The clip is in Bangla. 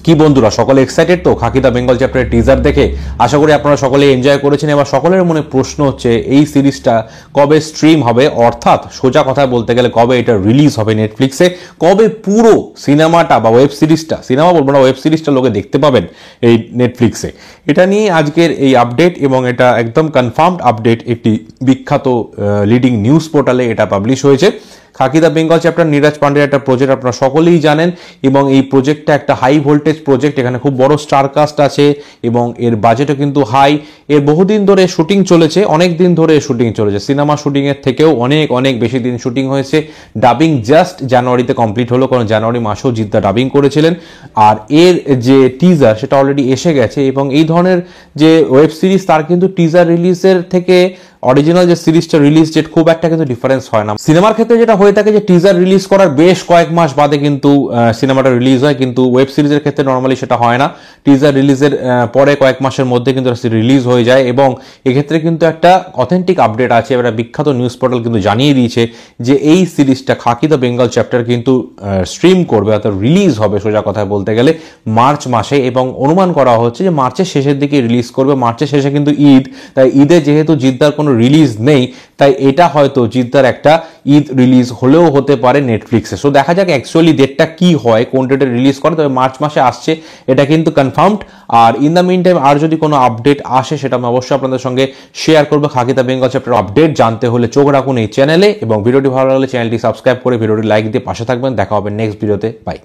কি বন্ধুরা সকলে এক্সাইটেড তো খাকি দ্য বেঙ্গল চ্যাপ্টারের টিজার দেখে? আশা করি আপনারা সকলে এনজয় করেছেন। এবার সকলের মনে প্রশ্ন হচ্ছে এই সিরিজটা কবে স্ট্রিম হবে, অর্থাৎ সোজা কথা বলতে গেলে কবে এটা রিলিজ হবে নেটফ্লিক্সে, কবে পুরো সিনেমাটা বা ওয়েব সিরিজটা, সিনেমা বলবো না, ওয়েব সিরিজটা লোকে দেখতে পাবেন এই নেটফ্লিক্সে। এটা নিয়ে আজকের এই আপডেট, এবং এটা একদম কনফার্মড আপডেট। একটি বিখ্যাত লিডিং নিউজ পোর্টালে এটা পাবলিশ হয়েছে। খাকি দ্য বেঙ্গল চ্যাপ্টার নীরাজ পান্ডের একটা প্রজেক্ট, আপনারা সকলেই জানেন, এবং এই প্রজেক্টটা একটা হাই ভোল্টেজ প্রজেক্ট। এখানে খুব বড় স্টারকাস্ট আছে এবং এর বাজেটও কিন্তু হাই। এর বহুদিন ধরে শুটিং চলেছে, অনেক দিন ধরে শুটিং চলেছে, সিনেমা শুটিংয়ের থেকেও অনেক অনেক বেশি দিন শুটিং হয়েছে। ডাবিং জাস্ট জানুয়ারিতে কমপ্লিট হলো, কারণ জানুয়ারি মাসেও জিদ্দা ডাবিং করেছিলেন। আর এর যে টিজার সেটা অলরেডি এসে গেছে, এবং এই ধরনের যে ওয়েব সিরিজ তার কিন্তু টিজার রিলিজের থেকে অরিজিনাল যে সিরিজটা রিলিজ ডেট খুব একটা কিন্তু ডিফারেন্স হয় না। সিনেমার ক্ষেত্রে যেটা হয়ে থাকে যে টিজার রিলিজ করার বেশ কয়েক মাস বাদে কিন্তু সিনেমাটা রিলিজ হয়, কিন্তু ওয়েব সিরিজের ক্ষেত্রে নর্মালি সেটা হয় না। টিজার রিলিজের পরে কয়েক মাসের মধ্যে কিন্তু রিলিজ হয়ে যায়, এবং এক্ষেত্রে কিন্তু একটা অথেন্টিক আপডেট আছে। একটা বিখ্যাত নিউজ পোর্টাল কিন্তু জানিয়ে দিয়েছে যে এই সিরিজটা খাকি দ্য বেঙ্গল চ্যাপ্টার কিন্তু স্ট্রিম করবে, অর্থাৎ রিলিজ হবে সোজা কথায় বলতে গেলে মার্চ মাসে, এবং অনুমান করা হচ্ছে যে মার্চের শেষের দিকে রিলিজ করবে। মার্চের শেষে কিন্তু ঈদ, তাই ঈদে যেহেতু জিদ্দার কোনো রিলিজ নেই, তাই এটা হয়তো জিদ্দার একটা ঈদ রিলিজ হলেও হতে পারে নেটফ্লিক্সে। সো দেখা যাক অ্যাকচুয়ালি ডেটটা কি হয়, কোন ডেটে রিলিজ করে। তবে মার্চ মাসে আসছে এটা কিন্তু কনফার্মড। আর ইন দ্য মিন টাইম আর যদি কোনো আপডেট আসে সেটা আমি অবশ্যই আপনাদের সঙ্গে শেয়ার করবো। খাকি দ্য বেঙ্গল চ্যাপ্টার আপডেট জানতে হলে চোখ রাখুন এই চ্যানেলে, এবং ভিডিওটি ভালো লাগলে চ্যানেলটি সাবস্ক্রাইব করে ভিডিওটি লাইক দিয়ে পাশে থাকবেন। দেখা হবে নেক্সট ভিডিওতে। বাই।